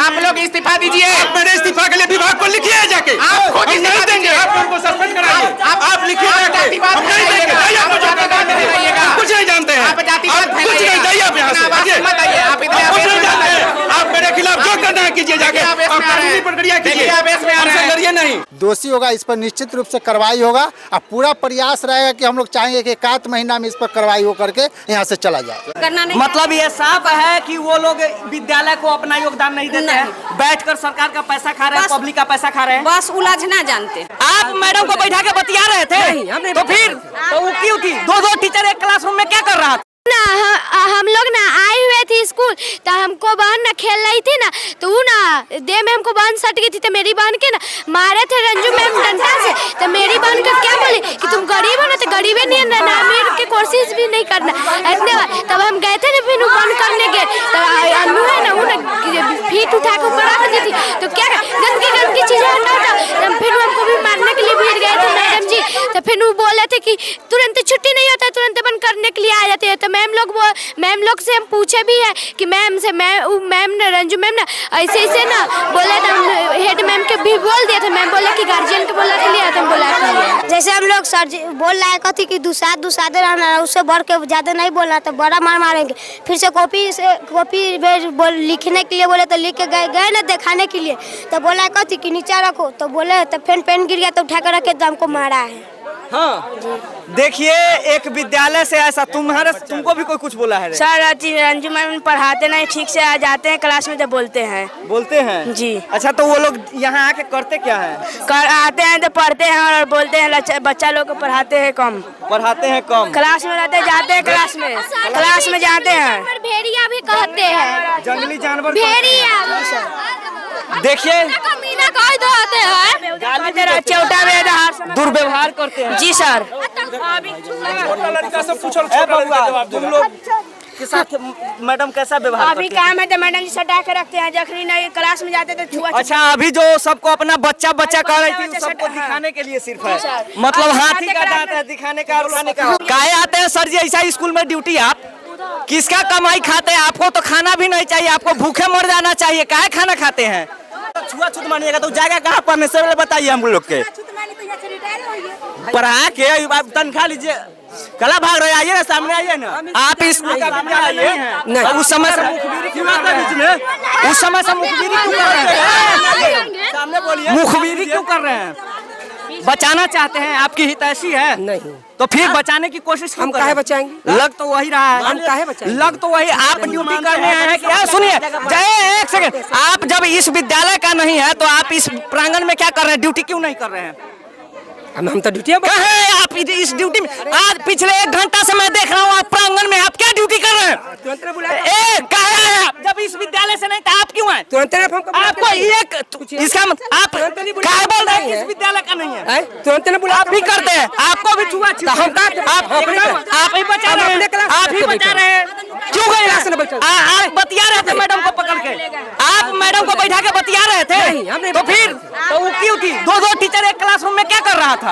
आप लोग इस्तीफा दीजिए। आप मेरे इस्तीफा के लिए विभाग को लिखिए जाके। आप खुद हम नहीं देंगे, आप उनको सस्पेंड कराइए। आप लिखिए जाके, हम नहीं देंगे। जाइए, आप कुछ नहीं जानते हैं, आप जातिवाद कुछ नहीं। जाइए आप यहाँ से, मत आइए। आप कुछ नहीं जानते हैं। आप मेरे खिलाफ जो करना है कीजिए जाके, आप कानूनी प्रक्रिया कीजिए, हमसे लड़िए नहीं। दोषी होगा इस पर निश्चित रूप से कार्रवाई होगा और पूरा प्रयास रहेगा कि हम लोग चाहेंगे कि एकाध महीना में इस पर कार्रवाई हो करके यहाँ से चला जाए। मतलब ये साफ है कि वो लोग विद्यालय को अपना योगदान नहीं देते हैं, बैठकर सरकार का पैसा खा रहे हैं, पब्लिक का पैसा खा रहे हैं, बस उलझना जानते। आप मैडम को बैठा के बतिया रहे थे तो फिर तो वो क्यों थी? दो टीचर एक क्लासरूम में क्या कर रहा था? हम लोग ना आए हुए थे स्कूल तो हमको बहन ना खेल रही थी ना तो वो ना दे में हमको बहन सट गई थी तो मेरी बहन के ना मारे थे रंजू मैम डंडा से। तो मेरी बहन को क्या बोली कि तुम गरीब हो ना तो गरीबे नहीं है ना अमीर की कोशिश भी नहीं करना इतने बार। तब हम गए थे ना फिर बंद करने गए तो अन्नू है ना वो ना फीट उठा के ऊपर रख दी थी तो क्या गंदगी चीजें हटा फिर हमको भी मारने के लिए भिड़ गए थे मैडम जी। तो फिर वो बोले थे कि तुरंत छुट्टी नहीं होता तुरंत बंद करने के लिए आ जाते हैं। तो मैम लोग से हम पूछे भी है कि मैम ने रंजू मैम ना ऐसे ना बोले तो हेड मैम के भी बोल दिया था। मैम बोले कि गार्जियन के बोला के लिए हम बोला कि जैसे हम लोग सर बोल रहा है कथी कि दुसादे रहना उससे बढ़ के ज्यादा नहीं बोलना तो बड़ा मार मारेंगे। फिर से कॉपी लिखने के लिए बोले तो लिख के गए ना दिखाने के लिए तो बोला कथी कि नीचे रखो तो बोले तो फिर पेन गिर गया तो उठा कर रखे तो हमको मारा है। हाँ देखिए एक विद्यालय से ऐसा तुमको भी कोई कुछ बोला है? सर रंजू मैम पढ़ाते नहीं ठीक से आ जाते हैं क्लास में तो बोलते हैं जी। अच्छा तो वो लोग यहाँ आके करते क्या है? आते हैं तो पढ़ते हैं और बोलते हैं बच्चा लोग को पढ़ाते हैं कम क्लास में रहते जाते हैं क्लास में जाते हैं। भेड़िया भी कहते हैं जंगली जानवर भेड़िया। देखिए दुर्व्यवहार करते हैं जी सर। तुम लोग के साथ मैडम कैसा व्यवहार अभी काम है तो मैडम जी सटा के रखते हैं जखनी नहीं क्लास में जाते तो छुआ। अच्छा अभी जो सबको अपना बच्चा कह रही थी सबको दिखाने के लिए सिर्फ है मतलब हाथी का दांत है दिखाने का काहे आते हैं सर जी ऐसा स्कूल में ड्यूटी? आप किसका कमाई खाते हैं? आपको तो खाना भी नहीं चाहिए, आपको भूखे मर जाना चाहिए, काहे खाना खाते हैं? छुआछूत मानिएगा तो जाएगा कहाँ पढ़ने से बताइए हम लोग के पढ़ा के तनख्वाह लीजिए। कला भाग रहे आइए ना सामने आइए ना आप स्कूल का नहीं उस समय से मुखबिरी क्यों कर रहे हैं? बचाना चाहते हैं आपकी हितैषी है नहीं तो फिर बचाने की कोशिश हम काहे बचाएंगे? लग तो वही रहा है हम काहे बचाएंगे? लग तो वही आप ड्यूटी करने आए हैं क्या? सुनिए जय एक सेकंड आप जब इस विद्यालय का नहीं है तो आप इस प्रांगण में क्या कर रहे हैं? ड्यूटी क्यों नहीं कर रहे हैं? हम तो ड्यूटी कहे आप इस ड्यूटी में आज पिछले 1 घंटा से मैं देख रहा हूँ आप प्रांगण में आप क्या ड्यूटी कर रहे हैं? जब इस विद्यालय से नहीं था आप क्यों आए? आपको इसका आप क्या बोल रहे हैं? इस विद्यालय का नहीं है तुरंत आप भी करते हैं आपको भी छुआ आप ही बचा रहे हैं क्यों गए? आप बतिया रहे थे मैडम को पकड़ के आप मैडम को बैठा के बतिया रहे थे तो फिर तो वो क्यों थी? दो टीचर एक क्लासरूम में क्या कर रहा था?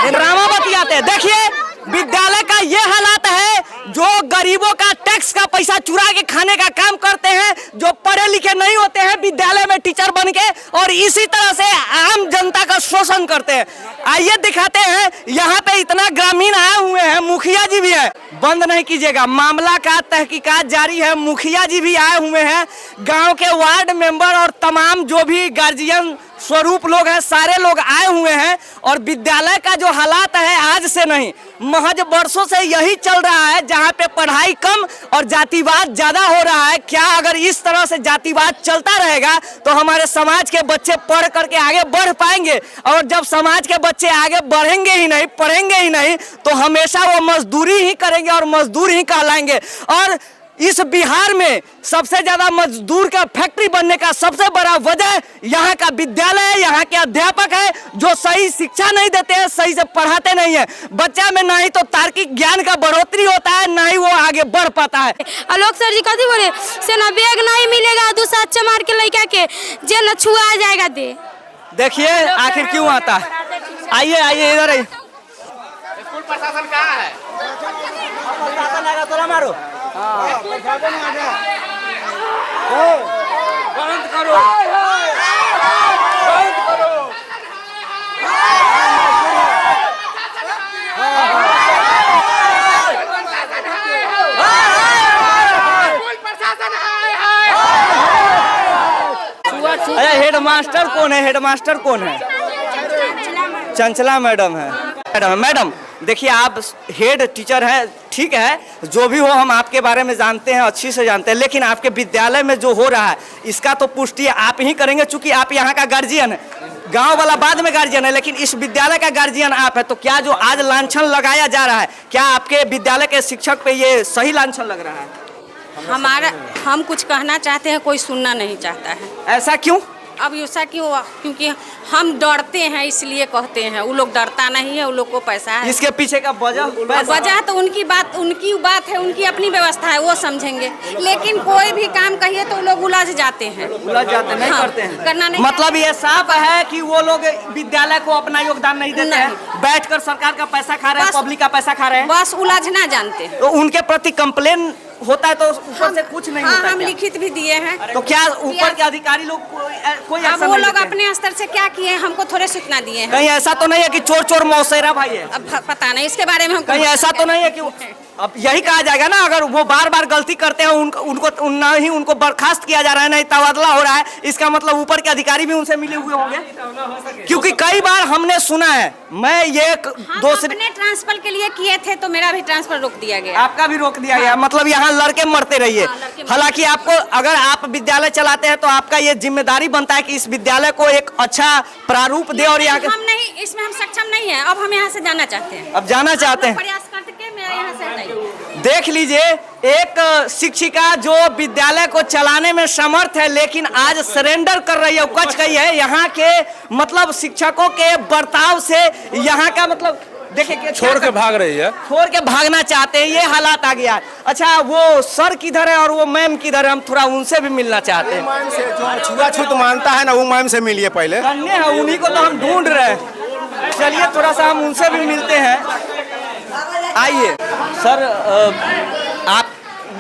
ड्रामा बतियाते हैं। देखिए विद्यालय का ये हालात है जो गरीबों का टैक्स का पैसा चुरा के खाने का काम करते हैं जो पढ़े लिखे नहीं होते हैं विद्यालय में टीचर बन के और इसी तरह से आम जनता का शोषण करते हैं। आइए दिखाते हैं यहाँ पे इतना ग्रामीण आए हुए हैं मुखिया जी भी है बंद नहीं कीजिएगा मामला का तहकीकात जारी है। मुखिया जी भी आए हुए हैं गाँव के वार्ड मेंबर और तमाम जो भी गार्जियन स्वरूप लोग हैं सारे लोग आए हुए हैं और विद्यालय का जो हालात है आज से नहीं महज वर्षों से यही चल रहा है जहां पे पढ़ाई कम और जातिवाद ज्यादा हो रहा है। क्या अगर इस तरह से जातिवाद चलता रहेगा तो हमारे समाज के बच्चे पढ़ करके आगे बढ़ पाएंगे और जब समाज के बच्चे आगे बढ़ेंगे ही नहीं पढ़ेंगे ही नहीं तो हमेशा वो मजदूरी ही करेंगे और मजदूर ही कहलाएंगे। और इस बिहार में सबसे ज्यादा मजदूर का फैक्ट्री बनने का सबसे बड़ा वजह यहाँ का विद्यालय है, यहाँ के अध्यापक है जो सही शिक्षा नहीं देते हैं, सही से पढ़ाते नहीं है। बच्चा में ना ही तो तार्किक ज्ञान का बढ़ोतरी होता है ना ही वो आगे बढ़ पाता है। आलोक सर जी कथी बोले से ना बैग नहीं मिलेगा दूसरा चमार के लड़का के जे न छुआ जाएगा दे। देखिए आखिर क्यों आता है? आइए आइए इधर आइए। स्कूल प्रशासन कहाँ है? प्रशासन आएगा तो मारो। करो। अरे हेडमास्टर कौन है? हेडमास्टर कौन है? चंचला मैडम है। मैडम देखिए, आप हेड टीचर हैं, ठीक है, जो भी हो हम आपके बारे में जानते हैं, अच्छी से जानते हैं, लेकिन आपके विद्यालय में जो हो रहा है इसका तो पुष्टि आप ही करेंगे, चूंकि आप यहाँ का गार्जियन है। गांव वाला बाद में गार्जियन है, लेकिन इस विद्यालय का गार्जियन आप है। तो क्या जो आज लांछन लगाया जा रहा है, क्या आपके विद्यालय के शिक्षक पे ये सही लांछन लग रहा है? हम कुछ कहना चाहते हैं, कोई सुनना नहीं चाहता है। ऐसा क्यों? अब ऐसा क्यों? क्योंकि हम डरते हैं इसलिए कहते हैं। वो लोग डरता नहीं है, वो लोग को पैसा है। इसके पीछे का वजह तो उनकी बात है, उनकी अपनी व्यवस्था है, वो समझेंगे। लेकिन कोई भी काम कहिए तो वो लोग उलझ जाते हैं। नहीं करते हैं, करना नहीं। मतलब ये साफ है कि वो लोग विद्यालय को अपना योगदान नहीं देते हैं, बैठकर सरकार का पैसा खा रहे हैं, पब्लिक का पैसा खा रहे हैं, बस उलझना जानते हैं। तो उनके प्रति कंप्लेन होता है तो ऊपर से कुछ नहीं होता। हम लिखित भी दिए हैं। तो क्या ऊपर के अधिकारी लोग कोई अब वो लोग अपने स्तर से क्या किए हैं, हमको थोड़े सूचना दिए हैं। कहीं ऐसा तो नहीं है कि चोर चोर मौसेरा भाई है? अब पता नहीं इसके बारे में हमको। कहीं ऐसा तो नहीं है कि अब यही कहा जाएगा ना, अगर वो बार बार गलती करते हैं उनको ना ही उनको बर्खास्त किया जा रहा है, नहीं तबादला हो रहा है, इसका मतलब ऊपर के अधिकारी भी उनसे मिले हुए होंगे। क्योंकि कई बार हमने सुना है, मैं ये अपने ट्रांसफर के लिए किए थे तो मेरा भी ट्रांसफर रोक दिया गया। आपका भी रोक दिया गया, मतलब यहाँ लड़के मरते रहिए। हालांकि आपको, अगर आप विद्यालय चलाते हैं तो आपका ये जिम्मेदारी बनता है कि इस विद्यालय को एक अच्छा प्रारूप दे। और यहाँ हम नहीं, इसमें हम सक्षम नहीं है। अब हम यहाँ से जाना चाहते हैं। अब जाना चाहते हैं, प्रयास करके मेरा यहाँ से नहीं। देख लीजिए, एक शिक्षिका जो विद्यालय को चलाने में समर्थ है, लेकिन आज सरेंडर कर रही है, कच गई है। यहाँ के मतलब शिक्षकों के बर्ताव से यहाँ का मतलब देखिए, छोड़ के भाग रही है, छोड़ के भागना चाहते हैं, ये हालात आ गया। अच्छा, वो सर किधर है और वो मैम किधर है? हम थोड़ा उनसे भी मिलना चाहते हैं। जो छुआछूत मानता है ना, वो मैम से मिलिए पहले। अन्य है, उन्हीं को तो हम ढूंढ रहे हैं। चलिए थोड़ा सा हम उनसे भी मिलते हैं। आइए सर, आप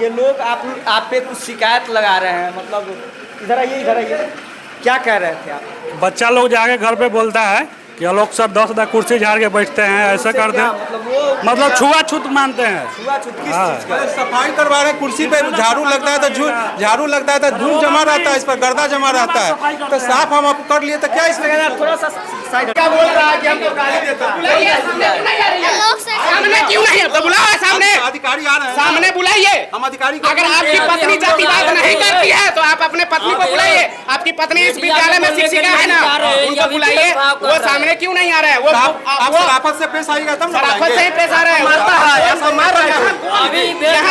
ये लोग आप पे कुछ शिकायत लगा रहे हैं, मतलब इधर आइए, क्या कह रहे थे आप? बच्चा लोग जाके घर पे बोलता है कि ये लोग सब 10 कुर्सी झाड़ के बैठते हैं, ऐसा करते हैं, मतलब छुआछूत मानते हैं। सफाई करवा रहे, कुर्सी पे झाड़ू लगता है तो झाड़ू लगता है तो धूल जमा रहता है, इस पर गर्दा जमा रहता है, तो साफ हम आप कर लिए तो क्या इसमें थोड़ा सा साइड। क्या बोल रहा है कि हमको गाली देता है? सामने क्यों नहीं है? तो बुलाओ सामने, अधिकारी आ रहे हैं, सामने बुलाइए। हम अधिकारी। अगर आपकी पत्नी जातिवाद नहीं करती है तो आप अपने पत्नी को बुलाइए। आपकी पत्नी इस विद्यालय में शिक्षिका है ना, उनको बुलाइए। वो सामने क्यों नहीं आ रहे हैं? वो आप शराफत से पेश आएगा तब शराफत से ही पेश आ रहे हैं। यहाँ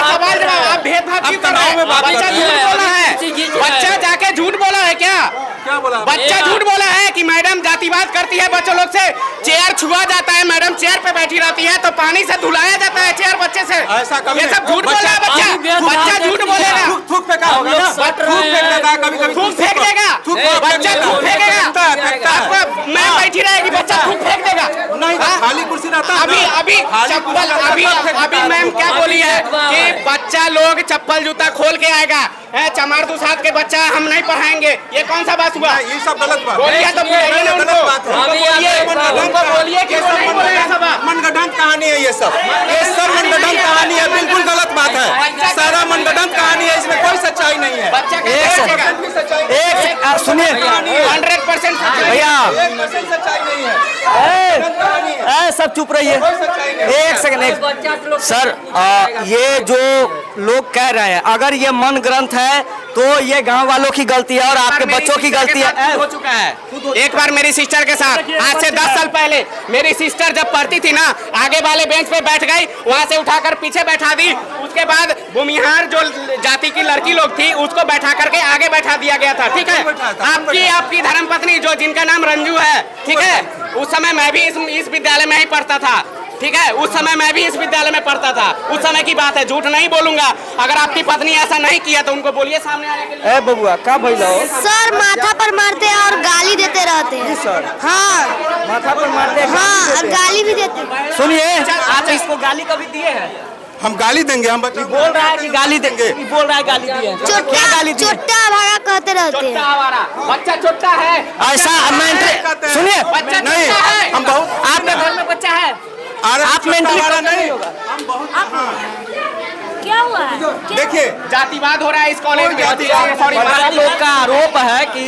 सवाल जवाब, आप भेदभाव क्यों कर रहे हैं? बच्चा झूठ बोला है, बच्चा जाके झूठ बोला है। क्या बोला? बच्चा झूठ बोला है कि मैडम जातिवाद करती है बच्चों लोग से। चेयर छुआ जाता है, मैडम चेयर पे बैठी रहती है तो पानी से धुलाया जाता है चेयर बच्चे से। ऐसा कभी ये सब झूठ बोला है बच्चा झूठ बोलेगा। थूक फेंका होगा ना, थूक फेंक देता है कभी-कभी, थूक फेंक देगा, बच्चा थूक फेंकेगा। मैं बैठी रहेगी, बच्चा थूक फेंक देगा। नहीं, खाली कुर्सी रहता है। अभी मैम क्या बोली है कि बच्चा लोग चप्पल जूता खोल के आएगा, चमार दुसाद के बच्चा हम नहीं पढ़ाएंगे। ये कौन सा बात हुआ? ये सब गलत बात बोलिए तो बोलिए ना उनको, बोलिए कि मनगढ़ंत कहानी है। ये सब मनगढ़ंत कहानी है, बिल्कुल गलत बात है। सारा मनगढ़ंत कहानी है, इसमें कोई सच्चाई नहीं है। एक सुनिए, 100% भैया 1% सच्चाई नहीं है। सब चुप रहिए, एक सेकंड। सर, ये जो लोग कह रहे हैं, अगर ये मन ग्रंथ है तो ये गांव वालों की गलती है और आपके बच्चों की गलती है। हो चुका है। एक बार मेरी सिस्टर के साथ, आज से 10 साल पहले, मेरी सिस्टर जब पढ़ती थी ना, आगे वाले बेंच पे बैठ गई, वहां से उठाकर पीछे बैठा दी। उसके बाद भूमिहार जो जाति की लड़की लोग थी उसको बैठा करके आगे बैठा दिया गया था। ठीक है, आपकी धर्मपत्नी जो जिनका नाम रंजू है, ठीक है, उस समय मैं भी इस विद्यालय में ही पढ़ता था। ठीक है, उस समय मैं भी इस विद्यालय में पढ़ता था। उस समय की बात है, झूठ नहीं बोलूंगा। अगर आपकी पत्नी ऐसा नहीं किया तो उनको बोलिए सामने आने के लिए। बबुआ का भैया सर माथा पर मारते हैं और गाली देते रहते हैं। सर हाँ, माथा पर मारते हैं, हाँ, और गाली भी देते हैं। सुनिए, आप इसको गाली कभी दिए हैं? हम गाली देंगे, हम बच्चों बोल रहा है कि गाली देंगे, बोल रहा है गाली दिए, क्या गाली दिए? छोटा भागा कहते रहते छोटा हैं। हमारा बच्चा छोटा है, ऐसा सुनिए, बच्चा नहीं, छोटा है। हम बहुत आपके घर में बच्चा है, आप मेंटली नहीं होगा। क्या हुआ है? देखिए जातिवाद हो रहा है इस कॉलेज में। सॉरी, बड़ा लोग का आरोप है कि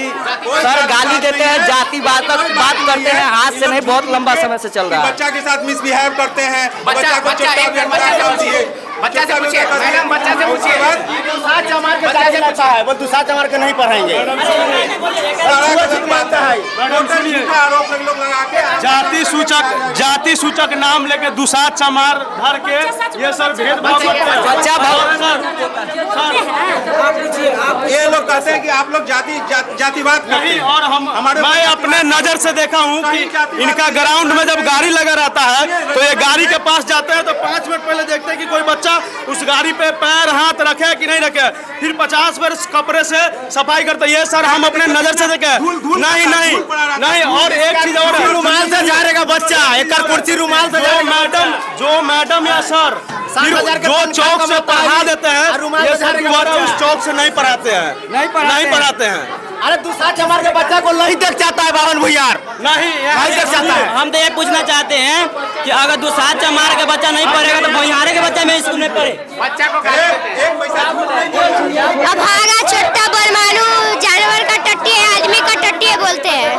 सर गाली देते हैं, जातिवाद तक बात करते हैं, आज से नहीं बहुत लंबा समय से चल रहा है। बच्चा के साथ मिसबिहेव करते हैं, बच्चा को बच्चा चोट एक बच्चा से पूछिए, बच्चा से पूछिए मैडम, बच्चा से पूछिए। बच्चा से पूछिए है वो दूसरा चमार के नहीं पढ़ाएंगे। आरोप लोग लगा के जाति सूचक नाम लेके दुसाध चमार धर के ये सर भेदभाव करते हैं। बच्चा ये लोग कहते हैं कि आप लोग जातिवाद करते नहीं, हैं। और मैं अपने नजर से देखा हूँ कि इनका ग्राउंड में जब गाड़ी लगा रहता है तो ये गाड़ी के पास जाते हैं तो 5 मिनट पहले देखते हैं कि कोई बच्चा उस गाड़ी पे पैर हाथ रखे कि नहीं रखे, फिर 50 बार कपड़े से सफाई करते हैं। ये सर हम अपने नजर से देखे। नहीं, और एक चीज और, रुमाल से जा रहेगा बच्चा, एक कुर्सी रुमाल से जो मैडम या सर जो चौक से पढ़ा देते हैं, ये सर दोबारा उस चौक से नहीं पढ़ाते हैं, नहीं पढ़ाते हैं। अरे दूसरा चमार के बच्चा को नहीं देख जाता है बावन भुइयार, नहीं देख जाता है। हम तो ये पूछना चाहते हैं कि अगर दूसरा चमार के बच्चा नहीं पढ़ेगा तो भुइयारे के बच्चा में स्कूल में पढ़े। बच्चा को गाली देते हैं। एक पैसा झूठ नहीं बोलते। अब भागा छोटा बलमानू जानवर का टट्टी है, आदमी का टट्टी है बोलते हैं।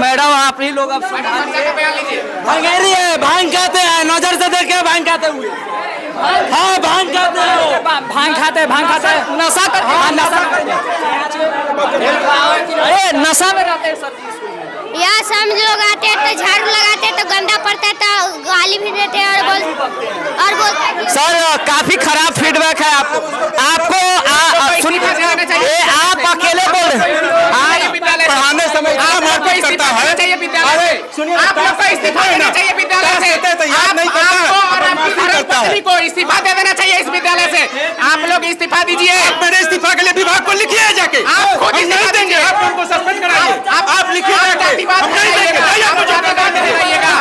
मैडम आप ही लोग अब बच्चा का बयान लीजिए। भंगेरी है, भांग खाते हैं, नजर से देखे भांग खाते हुए। हाँ भांग खाते हैं, भांग खाते हैं, नशा करते हैं, नशा में रहते हैं सर। या सब लोग आते हैं तो झाड़ू लगाते हैं तो गंदा पड़ता है तो गाली भी देते हैं और बोल सर काफी खराब फीडबैक है आपको आप अकेले बोल रहे हैं। पढ़ाने समय आप लोग को इस्तीफा देना चाहिए विद्यालय से। आप लोग को इस्तीफा देना चाहिए विद्यालय से। आपको और आपकी धर्मपत्नी को इस्तीफा दे देना चाहिए इस विद्यालय से। आप लोग इस्तीफा दीजिए। मेरे इस्तीफा के लिए विभाग को लिखिए जाके। आप खुद हम नहीं देंगे, आप उनको सस्पेंड कराइए। आप लिखिए जाके। हम नहीं देंगे, जाइए आप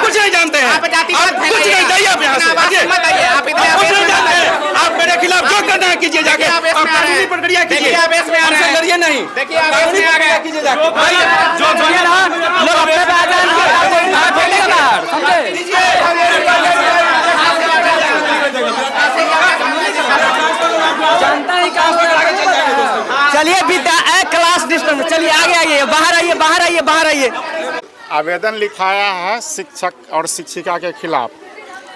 कुछ नहीं जानते हैं। आप जातिवाद कुछ नहीं, जाइए आप यहाँ से। मत आइए, आप कुछ नहीं जानते हैं। आप मेरे खिलाफ जो करना है कीजिए जाके। आप कानूनी प्रक्रिया कीजिए, हमसे लड़िए नहीं। देखिए आवेश में आ गए। कीजिए जाके। जो लोग अपने पे आ चलिए विद्या क्लास डिस्टर्ब, चलिए आगे आइए, बाहर आइए। आवेदन लिखाया है शिक्षक और शिक्षिका के खिलाफ।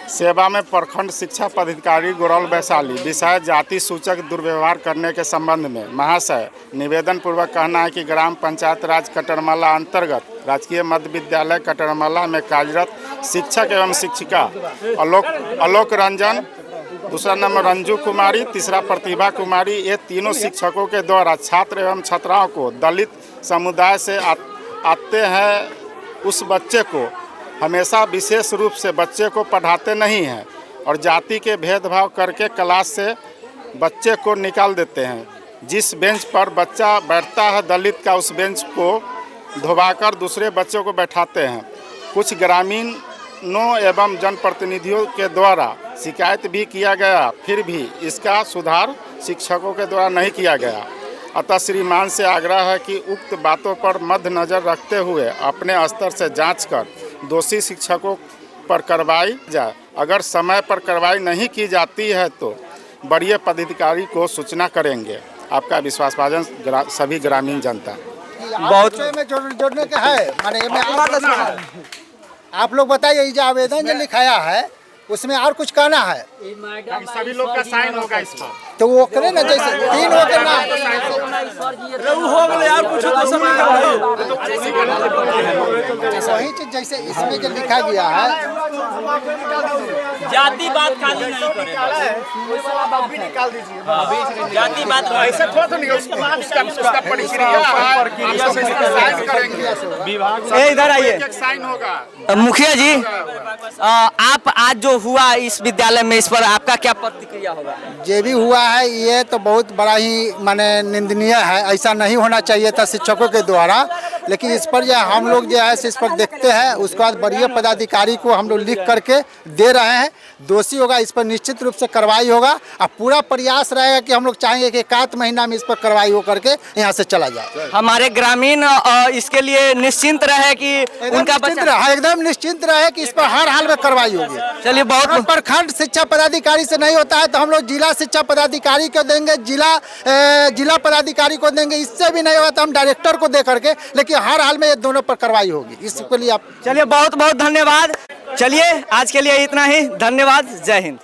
सेवा में प्रखंड शिक्षा पदाधिकारी गोरौल वैशाली, विषय जाति सूचक दुर्व्यवहार करने के संबंध में। महाशय, निवेदन पूर्वक कहना है कि ग्राम पंचायत राज कटरमाला अंतर्गत राजकीय मध्य विद्यालय कटरमाला में कार्यरत शिक्षक एवं शिक्षिका आलोक रंजन, दूसरा नंबर रंजू कुमारी, तीसरा प्रतिभा कुमारी, ये तीनों शिक्षकों के द्वारा छात्र एवं छात्राओं को दलित समुदाय से आते हैं उस बच्चे को हमेशा विशेष रूप से बच्चे को पढ़ाते नहीं हैं और जाति के भेदभाव करके क्लास से बच्चे को निकाल देते हैं। जिस बेंच पर बच्चा बैठता है दलित का, उस बेंच को धोबाकर दूसरे बच्चों को बैठाते हैं। कुछ ग्रामीणों एवं जनप्रतिनिधियों के द्वारा शिकायत भी किया गया, फिर भी इसका सुधार शिक्षकों के द्वारा नहीं किया गया। अतः श्रीमान से आग्रह है कि उक्त बातों पर मद्देनजर रखते हुए अपने स्तर से जांच कर दोषी शिक्षकों पर कार्रवाई जाए। अगर समय पर कार्रवाई नहीं की जाती है तो वरीय पदाधिकारी को सूचना करेंगे। आपका विश्वासभाजन सभी ग्रामीण जनता। बहुत में जोड़ने का है माने आप लोग बताइए, जो आवेदन जो लिखाया है उसमें और कुछ कहना है? सभी लोग का साइन होगा इस पर। तो वो करे ना, जैसे 3 हो के नाम वही चीज जैसे इसमें जो लिखा गया है जाति बात खाली नहीं करेगा, निकाल दीजिए। जाति बात ऐसे थोड़ा नहीं, उसका प्रक्रिया से साइन करेंगे। इधर आइए। साइन होगा। मुखिया जी, आप आज जो हुआ इस विद्यालय में, इस पर आपका क्या प्रतिक्रिया होगा? जो भी हुआ है ये तो बहुत बड़ा ही माने निंदनीय है। ऐसा नहीं होना चाहिए था शिक्षकों के द्वारा। लेकिन इस पर जो हम लोग जो है इस पर देखते हैं, उसके बाद वरीय पदाधिकारी को हम लोग लिख करके दे रहे हैं। दोषी होगा इस पर निश्चित रूप से कार्रवाई होगा और पूरा प्रयास रहेगा कि हम लोग चाहेंगे कि 1 महीना में इस पर कार्रवाई हो करके यहाँ से चला जाए। हमारे ग्रामीण इसके लिए निश्चिंत रहे कि उनका एकदम निश्चिंत रहे कि इस पर हर हाल में कार्रवाई होगी। चलिए, बहुत प्रखंड शिक्षा पदाधिकारी से नहीं होता है तो हम लोग जिला शिक्षा पदाधिकारी को देंगे, जिला पदाधिकारी को देंगे। इससे भी नहीं होगा तो हम डायरेक्टर को दे करके, लेकिन हर हाल में ये दोनों पर कार्रवाई होगी। इसके लिए आप चलिए, बहुत बहुत धन्यवाद। चलिए, आज के लिए इतना ही। धन्यवाद। जय हिंद।